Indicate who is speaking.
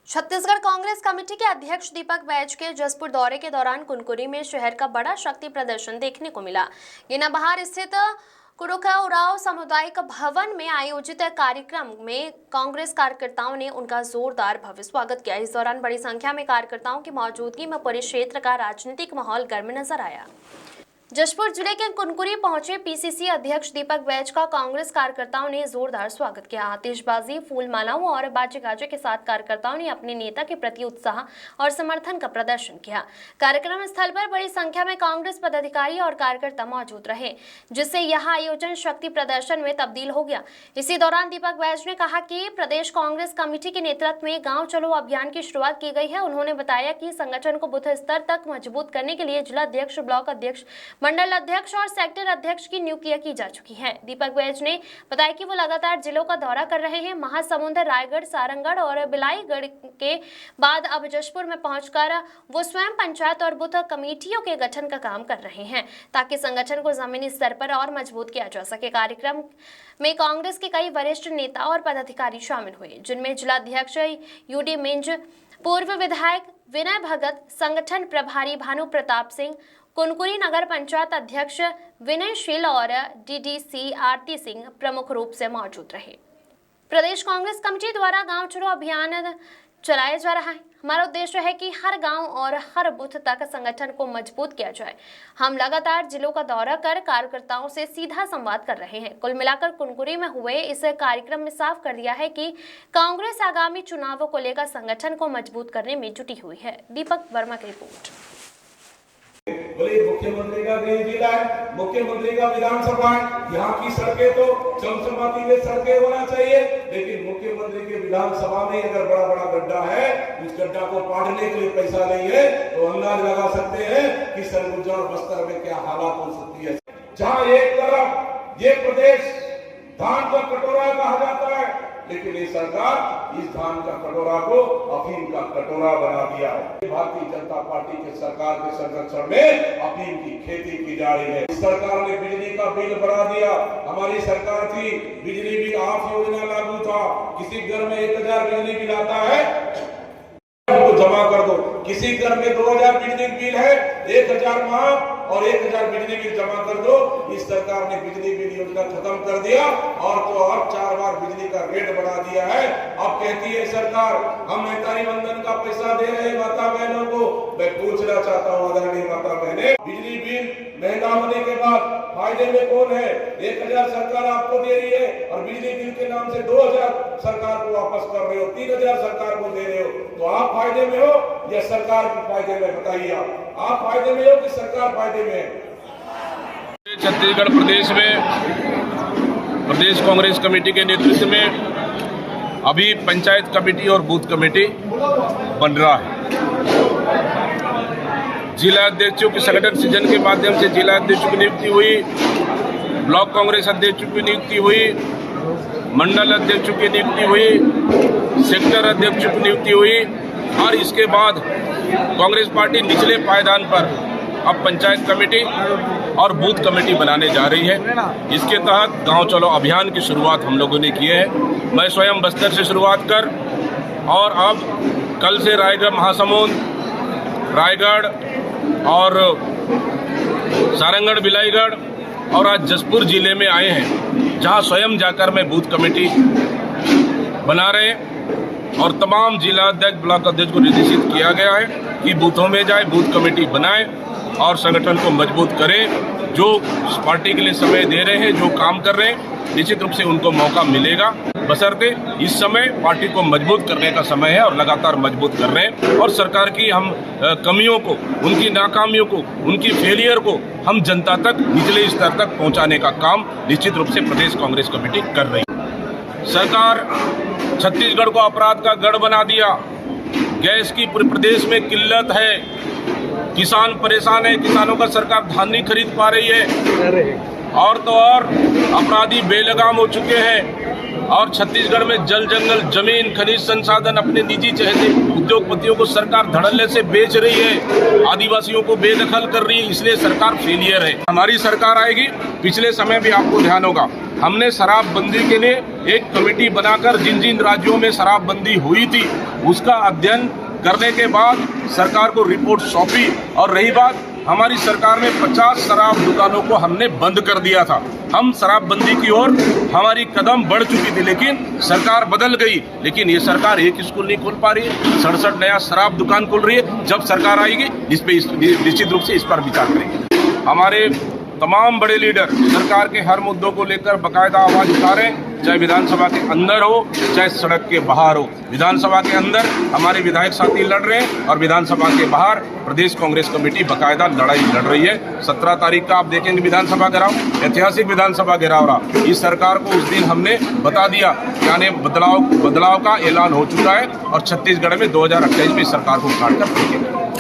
Speaker 1: Chhattisgarh Congress committee के अध्यक्ष दीपक बैज के जसपुर दौरे के दौरान कुनकुरी में शहर का बड़ा शक्ति प्रदर्शन देखने को मिला। ये नबहार स्थित कुरुखाओराव सामुदायिक भवन में आयोजित कार्यक्रम में कांग्रेस कार्यकर्ताओं ने उनका जोरदार भव्य स्वागत किया। इस दौरान बड़ी संख्या में कार्यकर्ताओं की मौजूदगी में पूरे क्षेत्र का राजनीतिक माहौल गर्म नजर आया। जशपुर जिले के कुनकुरी पहुंचे पीसीसी अध्यक्ष दीपक बैज का कांग्रेस कार्यकर्ताओं ने जोरदार स्वागत किया। आतिशबाजी, फूल मालाओं और बाजे गाजे के साथ कार्यकर्ताओं ने अपने नेता के प्रति उत्साह और समर्थन का प्रदर्शन किया। कार्यक्रम स्थल पर बड़ी संख्या में कांग्रेस पदाधिकारी और कार्यकर्ता मौजूद रहे, जिससे यह आयोजन शक्ति प्रदर्शन में तब्दील हो गया। इसी दौरान दीपक बैज ने कहा कि प्रदेश कांग्रेस कमेटी के नेतृत्व में गाँव चलो अभियान की शुरुआत की गई है। उन्होंने बताया कि संगठन को बूथ स्तर तक मजबूत करने के लिए जिला अध्यक्ष, ब्लॉक अध्यक्ष, मंडल अध्यक्ष और सेक्टर अध्यक्ष की नियुक्तियां की जा चुकी हैं। दीपक बैज ने बताया कि वो लगातार जिलों का दौरा कर रहे हैं। महासमुंद, रायगढ़, सारंगढ़ और बिलाईगढ़ के बाद अब जशपुर में पहुंचकर वो स्वयं पंचायत और बूथ कमेटियों के गठन का काम कर रहे हैं, ताकि संगठन को जमीनी स्तर पर और मजबूत किया जा सके। कार्यक्रम में कांग्रेस के कई वरिष्ठ नेता और पदाधिकारी शामिल हुए, जिनमें जिलाध्यक्ष यूडी मिंज, पूर्व विधायक विनय भगत, संगठन प्रभारी भानु प्रताप सिंह, कुनकुरी नगर पंचायत अध्यक्ष विनयशील और डीडीसी आरती सिंह प्रमुख रूप से मौजूद रहे। प्रदेश कांग्रेस कमेटी द्वारा गांव चलो अभियान चलाया जा रहा है। हमारा उद्देश्य है कि हर गांव और हर बूथ तक संगठन को मजबूत किया जाए। हम लगातार जिलों का दौरा कर कार्यकर्ताओं से सीधा संवाद कर रहे हैं। कुल मिलाकर कुनकुरी में हुए इस कार्यक्रम में साफ कर दिया है कि कांग्रेस आगामी चुनावों को लेकर संगठन को मजबूत करने में जुटी हुई है। दीपक वर्मा की रिपोर्ट।
Speaker 2: बोले मुख्यमंत्री का गृह जिला है, मुख्यमंत्री का विधानसभा है, यहाँ की सड़कें तो चमचमाती में सड़कें होना चाहिए, लेकिन मुख्यमंत्री के विधानसभा में अगर बड़ा बड़ा गड्ढा है, उस गड्ढा को पाटने के लिए पैसा नहीं है, तो अंदाज लगा सकते हैं कि सरगुजा और बस्तर में क्या हालात हो सकती है। जहाँ एक तरफ ये प्रदेश धान का कटोरा कहा जाता है, लेकिन ये सरकार इस धान का कटोरा को अफीम का कटोरा बना दिया है। भारतीय जनता पार्टी के सरकार के संरक्षण में अफीम की खेती की जा रही है। इस सरकार ने बिजली का बिल बढ़ा दिया। हमारी सरकार थी, बिजली बिल ऑफ योजना लागू था। किसी घर में 1000 बिजली बिल आता है तो जमा कर दो। किसी घर में 2000 बिजली बिल है, 1000 माफ और 1000 बिजली बिल जमा कर दो। इस सरकार ने बिजली बिल योजना खत्म कर दिया और तो और 4 बार बिजली का रेट बढ़ा दिया है। अब कहती है सरकार हम नेतारी वंदन का पैसा दे रहे हैं माता बहनों को। मैं पूछना चाहता हूँ आदरणीय माता बहने, बिजली बिल महंगा होने के बाद फायदे में कौन है? 1000 सरकार आपको दे रही है और बिजली बिल के नाम से 2000 सरकार को वापस कर रहे हो, 3000 सरकार को दे रहे हो, तो आप फायदे में हो या सरकार के फायदे में? बताइए, आप फायदे में हो कि सरकार फायदे में है?
Speaker 3: छत्तीसगढ़ प्रदेश में प्रदेश कांग्रेस कमेटी के नेतृत्व में अभी पंचायत कमेटी और बूथ कमेटी बन रहा है। जिला अध्यक्षों के संगठन सृजन के माध्यम से जिला अध्यक्षों की नियुक्ति हुई, ब्लॉक कांग्रेस अध्यक्षों की नियुक्ति हुई, मंडल अध्यक्षों की नियुक्ति हुई, सेक्टर अध्यक्षों की नियुक्ति हुई और इसके बाद कांग्रेस पार्टी निचले पायदान पर अब पंचायत कमेटी और बूथ कमेटी बनाने जा रही है। इसके तहत गांव चलो अभियान की शुरुआत हम लोगों ने की है। मैं स्वयं बस्तर से शुरुआत कर और अब कल से रायगढ़, महासमुंद, रायगढ़ और सारंगढ़, बिलाईगढ़ और आज जशपुर जिले में आए हैं, जहां स्वयं जाकर मैं बूथ कमेटी बना रहे और तमाम जिला अध्यक्ष, ब्लॉक अध्यक्ष को निर्देशित किया गया है कि बूथों में जाए, बूथ कमेटी बनाए और संगठन को मजबूत करें। जो पार्टी के लिए समय दे रहे हैं, जो काम कर रहे हैं, निश्चित रूप से उनको मौका मिलेगा, बशर्ते इस समय पार्टी को मजबूत करने का समय है और लगातार मजबूत कर रहे हैं। और सरकार की हम कमियों को, उनकी नाकामियों को, उनकी फेलियर को हम जनता तक, निचले स्तर तक पहुंचाने का काम निश्चित रूप से प्रदेश कांग्रेस कमेटी कर रही है। सरकार छत्तीसगढ़ को अपराध का गढ़ बना दिया। गैस की पूरे प्रदेश में किल्लत है, किसान परेशान है, किसानों का सरकार धान नहीं खरीद पा रही है और तो और अपराधी बेलगाम हो चुके हैं। और छत्तीसगढ़ में जल जंगल जमीन खनिज संसाधन अपने निजी चहेते उद्योगपतियों को सरकार धड़ल्ले से बेच रही है, आदिवासियों को बेदखल कर रही है, इसलिए सरकार फेलियर है। हमारी सरकार आएगी। पिछले समय भी आपको ध्यान होगा, हमने शराबबंदी के लिए एक कमेटी बनाकर जिन जिन राज्यों में शराबबंदी हुई थी उसका अध्ययन करने के बाद सरकार को रिपोर्ट सौंपी। और रही बात, हमारी सरकार में 50 शराब दुकानों को हमने बंद कर दिया था। हम शराबबंदी की ओर हमारी कदम बढ़ चुकी थी, लेकिन सरकार बदल गई। लेकिन ये सरकार एक स्कूल नहीं खोल पा रही है, 67 नया शराब दुकान खोल रही है। जब सरकार आएगी इस पे निश्चित रूप से इस पर विचार करेंगे। हमारे तमाम बड़े लीडर सरकार के हर मुद्दों को लेकर बाकायदा आवाज उठा रहे हैं, चाहे विधानसभा के अंदर हो चाहे सड़क के बाहर हो। विधानसभा के अंदर हमारे विधायक साथी लड़ रहे हैं और विधानसभा के बाहर प्रदेश कांग्रेस कमेटी बाकायदा लड़ाई लड़ रही है। 17 तारीख का आप देखेंगे विधानसभा घेराव, ऐतिहासिक विधानसभा घेराव रहा। इस सरकार को उस दिन हमने बता दिया कि आने बदलाव का ऐलान हो चुका है और छत्तीसगढ़ में 2028 में इस सरकार को उखाड़ कर फेंकेंगे।